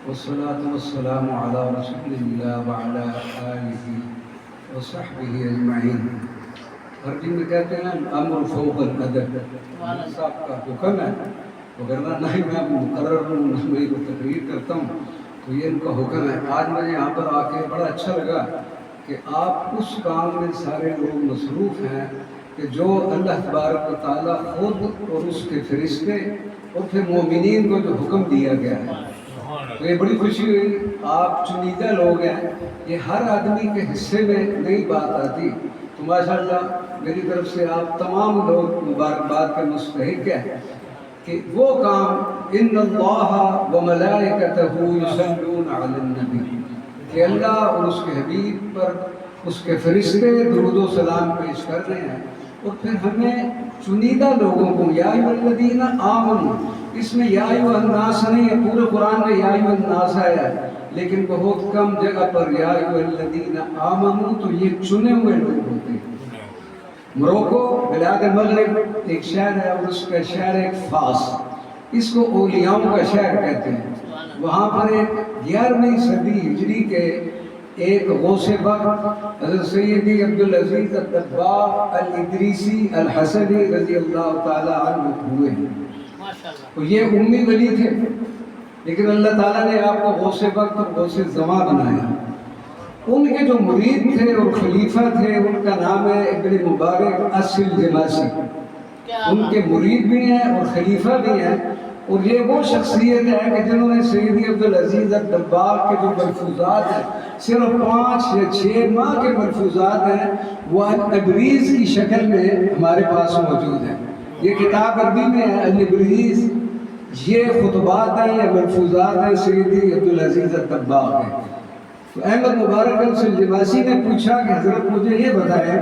والصلاة والسلام على رسول الله وعلى آله وصحبه أجمعين۔ عربی میں کہتے ہیں امر فوق الادب، صاحب کا حکم ہے، وگرنہ نہ ہی میں مقرر ہوں، نہ میں کو تقریر کرتا ہوں، تو یہ ان کا حکم ہے۔ آج مجھے یہاں پر آ کے بڑا اچھا لگا کہ آپ اس کام میں سارے لوگ مصروف ہیں کہ جو اللہ تبارک و تعالیٰ خود اور اس کے فرشتے اور پھر مومنین کو جو حکم دیا گیا ہے، تو یہ بڑی خوشی ہوئی۔ آپ چنیدہ لوگ ہیں، یہ ہر آدمی کے حصے میں نئی بات آتی، تو ماشاءاللہ میری طرف سے آپ تمام لوگ مبارکباد کے مستحق ہیں کہ وہ کام ان اللہ و ملائکتہ یصلون علی النبی، کہ اللہ اور اس کے حبیب پر اس کے فرشتے درود و سلام پیش کر رہے ہیں، اور پھر ہمیں چنیدہ لوگوں کو یا ایھا الذین آمنوا، اس میں یا ایھا الناس نہیں ہے، پورے قرآن میں یا ایھا الناس آیا ہے، لیکن بہت کم جگہ پر یا ایھا الذین آمنوا، تو یہ چنے ہوئے لوگ ہوتے ہیں۔ موروکو بلاد مغرب ایک شہر ہے، اور اس کا شہر ایک فاس، اس کو اولیاؤں کا شہر کہتے ہیں۔ وہاں پر ایک 11ویں صدی ہجری کے ایک غوث بخت حضرت سیدی عبدالعزیز الدباغ الادریسی الحسنی رضی اللہ تعالی عنہ ہوئے ہیں۔ تو یہ امی ولی تھے، لیکن اللہ تعالیٰ نے آپ کو غوث بخت اور غوث زمان بنایا۔ ان کے جو مرید تھے اور خلیفہ تھے، ان کا نام ہے ابن مبارک السلجماسی۔ ان کے مرید بھی ہیں اور خلیفہ بھی ہیں، اور یہ وہ شخصیت ہے کہ جنہوں نے سیدی عبدالعزیز الدباغ کے جو ملفوظات ہیں، صرف 5 یا 6 ماہ کے ملفوظات ہیں، وہ الابریز کی شکل میں ہمارے پاس موجود ہیں۔ یہ کتاب عربی میں ہے الابریز، یہ خطبات ہیں یا ملفوظات ہیں سیدی عبدالعزیز الدباغ کے۔ تو احمد مبارک السلجماسی نے پوچھا کہ حضرت مجھے یہ بتائیں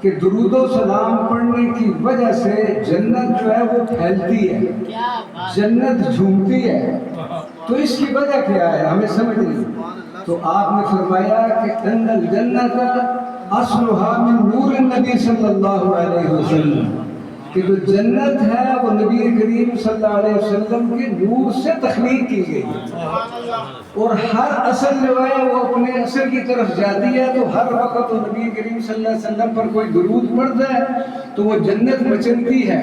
کہ درود و سلام پڑھنے کی وجہ سے جنت جو ہے وہ پھیلتی ہے، جنت جھومتی ہے، تو اس کی وجہ کیا ہے، ہمیں سمجھ نہیں۔ تو آپ نے فرمایا کہ ان الجنت اصلها من نور النبی صلی اللہ علیہ وسلم، کہ جو جنت ہے وہ نبی کریم صلی اللہ علیہ وسلم کے نور سے تخلیق کی گئی، اور ہر اصل جو ہے وہ اپنے اصل کی طرف جاتی ہے، تو ہر وقت وہ نبی کریم صلی اللہ علیہ وسلم پر کوئی درود پڑھتا ہے تو وہ جنت مچلتی ہے۔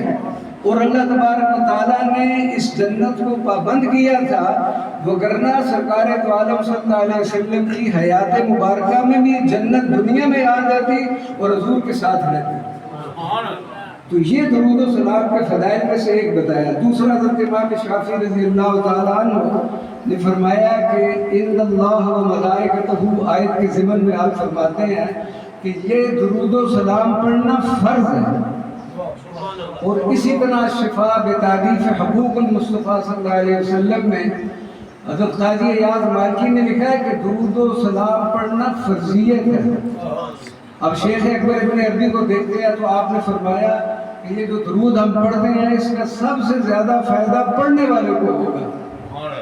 اور اللہ تبارک و تعالیٰ نے اس جنت کو پابند کیا تھا، وگرنہ سرکار تو عالم صلی اللہ علیہ وسلم کی حیات مبارکہ میں بھی جنت دنیا میں آ جاتی اور حضور کے ساتھ رہتی۔ تو یہ درود و سلام کے فضائل میں سے ایک بتایا۔ دوسرا حضرت امام شافعی رضی اللہ تعالیٰ عنہ نے فرمایا کہ ان اللہ و ملائکتہ، آیت کے ضمن میں آپ فرماتے ہیں کہ یہ درود و سلام پڑھنا فرض ہے، اور اسی طرح شفا بتعریف حقوق المصطفیٰ صلی اللہ علیہ وسلم میں حضرت قاضی ایاز مالکی نے لکھا ہے کہ درود و سلام پڑھنا فرضیت ہے۔ اب شیخ اکبر ابن عربی کو دیکھتے ہیں تو آپ نے فرمایا کہ یہ جو درود ہم پڑھتے ہیں اس کا سب سے زیادہ فائدہ پڑھنے والے کو ہوگا۔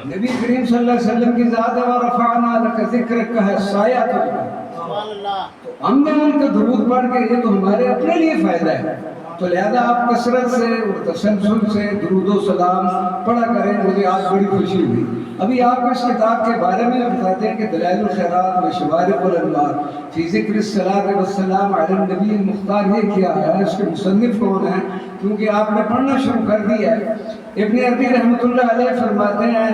نبی کریم صلی اللہ علیہ وسلم کی ذات ہے وَرَفَعْنَا لَكَ ذِكْرَكَ ہے سایہ تو ہم نے ان کا درود پڑھ کے یہ تو ہمارے اپنے لیے فائدہ ہے، تو لہذا آپ کثرت سے اور تسلسل سے درود و سلام پڑھا کریں۔ مجھے آج بڑی خوشی ہوئی۔ ابھی آپ کو اس کتاب کے بارے میں بتاتے ہیں کہ دلائل الخیرات و شوارق الانوار فی ذکر الصلاۃ والسلام علی النبی المختار، یہ کیا ہے، اس کے مصنف کون ہیں، کیونکہ آپ نے پڑھنا شروع کر دیا ہے۔ ابن عربی رحمۃ اللہ علیہ فرماتے ہیں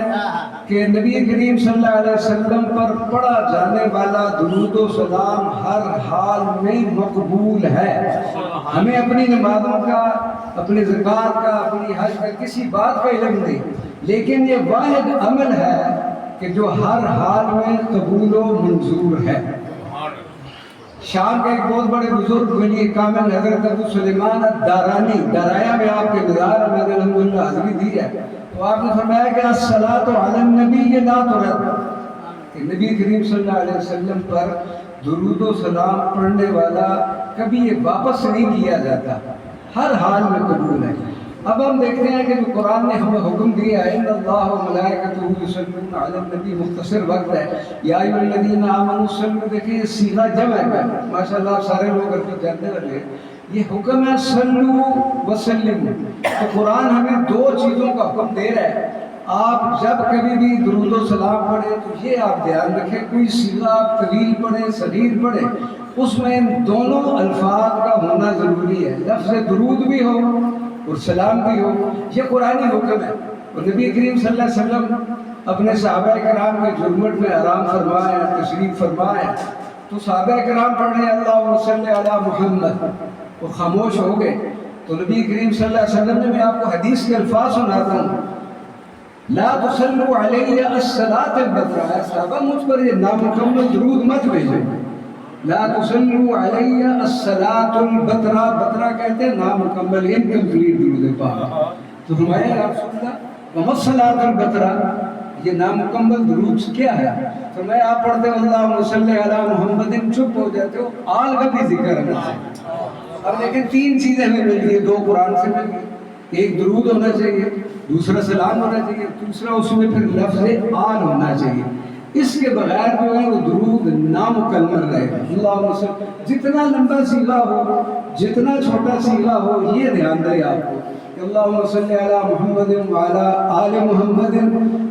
کہ نبی کریم صلی اللہ علیہ وسلم پر پڑھا جانے والا درود و سلام ہر حال میں مقبول ہے۔ ہمیں اپنی نمازوں کا، اپنی زکوٰۃ کا، اپنی حج کا کسی بات کا علم نہیں، لیکن یہ واحد عمل ہے کہ جو ہر حال میں قبول و منظور ہے۔ شام کے ایک بہت بڑے بزرگ ولی کامل حضرت ابو سلیمان الدارانی، درایا میں آپ کے مزار میں الحمدللہ حاضری دی ہے، تو آپ نے فرمایا کہ الصلاۃ علی النبی لا ترد، کہ نبی کریم صلی اللہ علیہ وسلم پر درود و سلام پڑھنے والا کبھی یہ واپس نہیں کیا جاتا، ہر حال میں قبول ہے۔ اب ہم دیکھتے ہیں کہ جو قرآن نے ہمیں حکم دیا ہے ان اللہ و ملائکتہ یصلون علی النبی، مختصر وقت ہے، یا ایھا الذین آمنوا صلوا، دیکھیں یہ صیغہ جمع ہے، ماشاءاللہ آپ سارے لوگ عربی جاننے والے، یہ حکم ہے صلو وسلموا۔ تو قرآن ہمیں 2 چیزوں کا حکم دے رہا ہے، آپ جب کبھی بھی درود و سلام پڑھیں تو یہ آپ دھیان رکھیں کوئی صیغہ آپ طویل پڑھیں صغیر پڑھیں اس میں ان دونوں الفاظ کا ہونا ضروری ہے، لفظ درود بھی ہو اور سلام بھی ہو، یہ قرآنی حکم ہے۔ اور نبی کریم صلی اللہ علیہ وسلم اپنے صحابہ کرام کے جرمٹ میں آرام فرمائے تشریف فرمائے تو صحابہ کرام پڑھ رہے ہیں اللہم صلی علی محمد، وہ خاموش ہو گئے تو نبی کریم صلی اللہ علیہ وسلم نے، میں آپ کو حدیث کے الفاظ سناتا ہوں، لا تصلوا علی الصلاۃ البتراء، صحابہ مجھ پر یہ نامکمل درود مت بھیجیں، لا تصلوا علی الصلاۃ البتراء، بتراء کہتے ہیں نامکمل انکمپلیٹ درود پاک، تو فرمایا یا رسول اللہ وما الصلاۃ البتراء، یہ نامکمل درود کیا ہے؟ فرمایا آپ پڑھتے ہو اللہم صلی علی محمد، چپ ہو جاتے ہو، آل کا بھی ذکر ہے۔ اب لیکن تین چیزیں ہمیں مل گئی، دو قرآن سے مل گئی، ایک درود ہونا چاہیے، دوسرا سلام ہونا چاہیے، تیسرا اس میں پھر لفظ آل ہونا چاہیے، اس کے بغیر جو ہے وہ درود نامکمل رہے گا۔ اللہم صلی، جتنا لمبا صیغہ ہو جتنا چھوٹا صیغہ ہو یہ دھیان رہے آپ کو کہ اللہم صلی علی محمد وعلی آل محمد،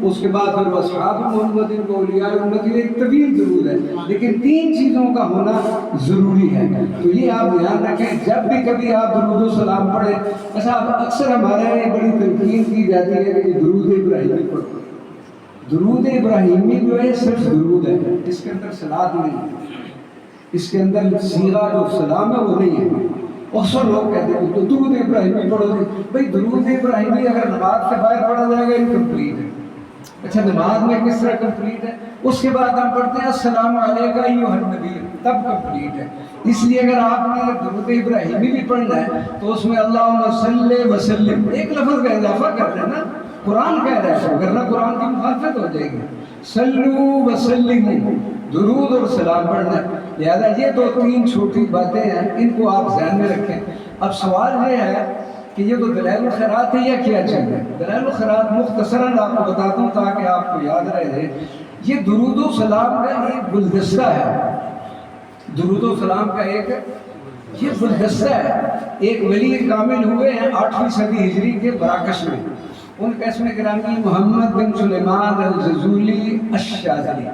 اس کے بعد پھر اصحاب محمد و اولیاء محمد، یہ ایک طویل درود ہے لیکن تین چیزوں کا ہونا ضروری ہے، تو یہ آپ دھیان رکھیں جب بھی کبھی آپ درود و سلام پڑھیں۔ اچھا اکثر ہمارے یہاں بڑی تنقید کی جاتی ہے کہ درود ابراہیمی پڑھو، درود ابراہیمی جو ہے صرف درود ہے، اس کے اندر صلات نہیں ہے، اس کے اندر صیغہ جو سلام ہے وہ نہیں ہے۔ اکثر لوگ کہتے ہیں تو درود ابراہیمی پڑھو گے، بھائی درود ابراہیمی اگر نماز سے باہر پڑھا جائے گا انکمپلیٹ ہے۔ اچھا نماز میں کس طرح کمپلیٹ ہے؟ اس کے بعد ہم پڑھتے ہیں السلام علیکم ایھا النبی، تب کمپلیٹ ہے۔ اس لیے اگر آپ نے درود ابراہیمی بھی پڑھنا ہے تو اس میں اللہم صلی وسلم ایک لفظ کا اضافہ کر دینا، قرآن کہہ رہا ہے، ورنہ قرآن کی مخالفت ہو جائے گی۔ صلو وسلم، درود اور سلام پڑھنا ہے، لہذا یہ دو تین چھوٹی باتیں ہیں، ان کو آپ ذہن میں رکھیں۔ اب سوال یہ ہے کہ یہ تو دلائل الخیرات ہے یا کیا چیز ہے؟ دلائل الخیرات مختصراً آپ کو بتاتا ہوں تاکہ آپ کو یاد رہے، یہ درود و سلام کا ایک گلدستہ ہے، درود و سلام کا ایک یہ گلدستہ ہے۔ ایک ولی کامل ہوئے ہیں 8ویں صدی ہجری کے مراکش میں، ان کا اسم گرامی محمد بن سلیمان الجزولی الشاذلی۔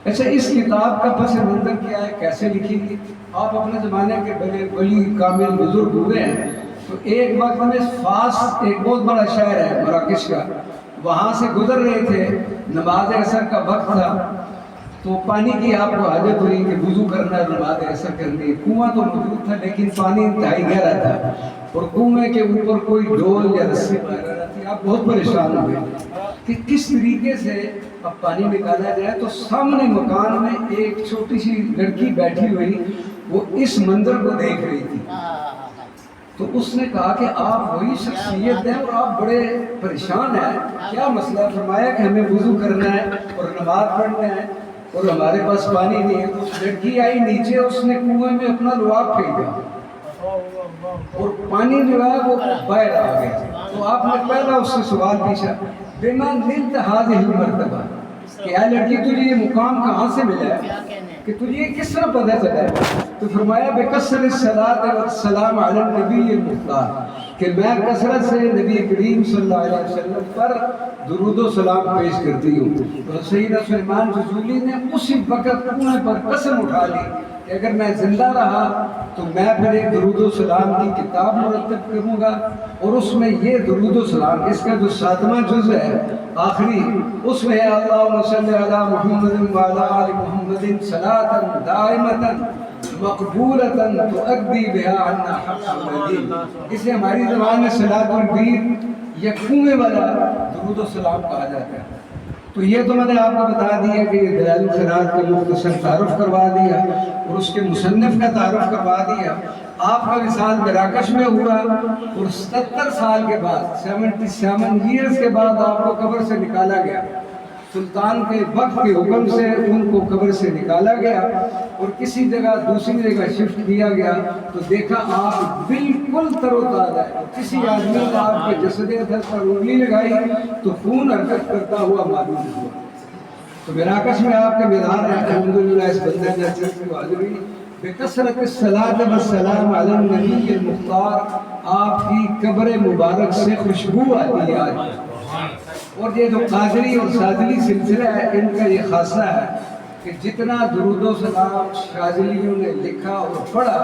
اچھا اس کتاب کا پس منظر کیا ہے، کیسے لکھی تھی؟ آپ اپنے زمانے کے بڑے ولی کامل بزرگ ہوئے ہیں تو ایک وقت میں فاس ایک بہت بڑا شہر ہے مراکش کا، وہاں سے گزر رہے تھے، نماز عصر کا وقت تھا تو پانی کی آپ کو حاجت ہوئی کہ وضو کرنا ہے، نماز عصر کرنی ہے۔ کنواں تو موجود تھا لیکن پانی انتہائی گہرا تھا اور کنویں کے اوپر کوئی ڈول یا رسی وغیرہ تھی، آپ بہت پریشان ہوئے کہ کس طریقے سے اب پانی نکالا جائے۔ تو سامنے مکان میں ایک چھوٹی سی لڑکی بیٹھی ہوئی، وہ اس منظر کو دیکھ رہی تھی، تو اس نے کہا کہ آپ وہی شخصیت ہیں اور آپ بڑے پریشان ہیں، کیا مسئلہ؟ فرمایا کہ ہمیں وضو کرنا ہے اور نماز پڑھنا ہے اور ہمارے پاس پانی نہیں ہے۔ تو لڑکی آئی نیچے، اس نے کنویں میں اپنا لعاب پھینکا اور پانی جو ہے وہ باہر آ گیا۔ تو آپ نے پہلا اس سے سوال پوچھا بما نلت هذه المرتبہ، کہ اے لڑکی تجھے یہ مقام کہاں سے ملا ہے، کہ تجھے یہ کس طرح پتہ چلا ہے؟ تو فرمایا بکثرۃ الصلاۃ والسلام علی النبی المختار، کہ میں کثرت سے نبی کریم صلی اللہ علیہ وسلم پر درود و سلام پیش کرتی ہوں۔ تو سیدنا سلیمان جزولی نے اسی وقت کنویں پر قسم اٹھا لی کہ اگر میں زندہ رہا تو میں پھر ایک درود و سلام کی کتاب مرتب کروں گا، اور اس میں یہ درود و سلام اس کا جو 7واں جز ہے آخری، اس میں ہے اللہم صلی علی محمد وعلی آل محمد صلاۃ دائمۃ مقبولۃ تؤدی بها عنا حق الدین، اسے ہماری زبان میں صلاۃ الدین یا کنویں والا درود و سلام کہا جاتا ہے۔ تو یہ تو میں نے آپ کو بتا دیا کہ یہ دلائل الخیرات کا مختصر تعارف کروا دیا اور اس کے مصنف کا تعارف کروا دیا۔ آپ کا وصال مراکش میں ہوا اور 77 سال کے بعد 77 ایئرز کے بعد آپ کو قبر سے نکالا گیا، سلطان کے وقت کے حکم سے ان کو قبر سے نکالا گیا اور کسی جگہ دوسری جگہ شفٹ کیا گیا، تو دیکھا آپ بالکل تر و تازہ ہے۔ کسی آدمی نے آپ کے جسد اطہر پر انگلی لگائی تو خون حرکت کرتا ہوا معلوم ہوا۔ تو مراکش میں آپ کے مزار ہے، الحمدللہ اس بندہ نے اچھے کی حاضری بکثرت الصلاۃ والسلام علی النبی المختار، آپ کی قبر مبارک سے خوشبو آتی ہے آج۔ اور یہ جو قادری اور شاذلی سلسلہ ہے ان کا یہ خاصہ ہے کہ جتنا درود و سلام شاذلیوں نے لکھا اور پڑھا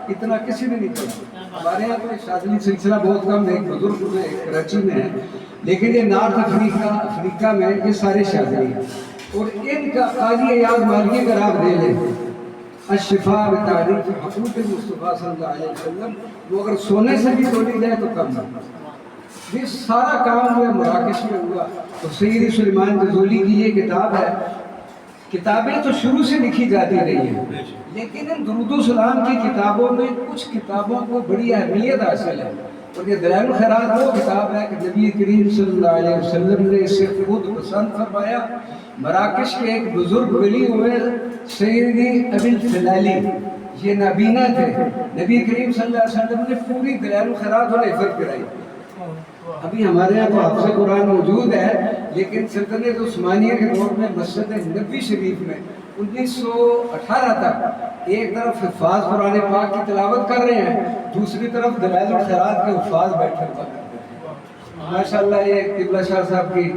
اتنا کسی نے نہیں پڑھا. ہمارے یہاں تو شاذلی سلسلہ بہت کم ہے، ایک بزرگ میں کراچی میں ہے، لیکن یہ نارتھ افریقہ میں یہ سارے شاذلی ہیں. اور ان کا قاضی ایاز مالکی اگر آپ دے لیں الشفاء بتعریف حقوق مصطفیٰ صلی اللہ علیہ وسلم، وہ اگر سونے سے بھی تولی جائے تو کم ہے. یہ سارا کام جو ہے مراکش میں ہوا. تو سید سلیمان غزولی کی یہ کتاب ہے. کتابیں تو شروع سے لکھی جاتی رہی ہیں، لیکن ان درود و سلام کی کتابوں میں کچھ کتابوں کو بڑی اہمیت حاصل ہے. اور یہ دلائل الخیرات وہ کتاب ہے کہ نبی کریم صلی اللہ علیہ وسلم نے اسے خود پسند فرمایا. مراکش کے ایک بزرگ ولی ہوئے سیدی ابی الفلالی، یہ نابینا تھے. نبی کریم صلی اللہ علیہ وسلم نے پوری دلائل الخیرات انہیں حفظ کرائی. ابھی ہمارے یہاں تو حافظ قرآن موجود ہے، لیکن سلطنت عثمانیہ کے دور میں مسجد نبوی شریف میں 1918 تک ایک طرف حفاظ قرآن پاک کی تلاوت کر رہے ہیں، دوسری طرف دلائل الخیرات کے حفاظ بیٹھے ہوا کرتے ہیں. ماشاءاللہ یہ قبلہ شاہ صاحب کی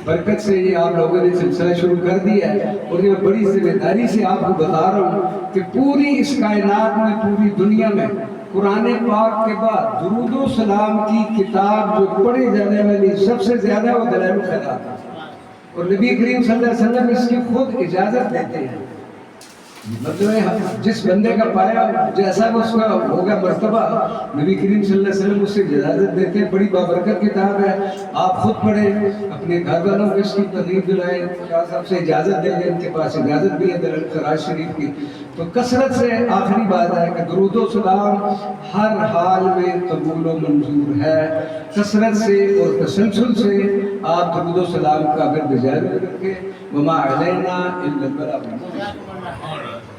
برکت سے یہ آپ لوگوں نے سلسلہ شروع کر دیا ہے. اور یہ بڑی ذمہ داری سے آپ کو بتا رہا ہوں کہ پوری اس کائنات میں، پوری دنیا میں قرآن پاک کے بعد درود و سلام کی کتاب جو پڑھی جانے والی سب سے زیادہ وہ دلائل الخیرات ہے. اور نبی کریم صلی اللہ علیہ وسلم اس کی خود اجازت دیتے ہیں. مطلب جس بندے کا پایا جیسا اس کا ہوگا مرتبہ، نبی کریم صلی اللہ علیہ وسلم اس سے اجازت دیتے ہیں. بڑی بابرکت کتاب ہے، آپ خود پڑھیں، اپنے گھر والوں کو اس کی ترغیب دلائیں. شاہ صاحب سے اجازت دیں گے، ان کے پاس اجازت بھی ہے دلائل الخیرات شریف کی. تو کثرت سے آخری بات ہے کہ درود و سلام ہر حال میں قبول و منظور ہے. کثرت سے اور تسلسل سے آپ درود و سلام کا اگر جاری رکھیں. وما علینا الا البلاغ.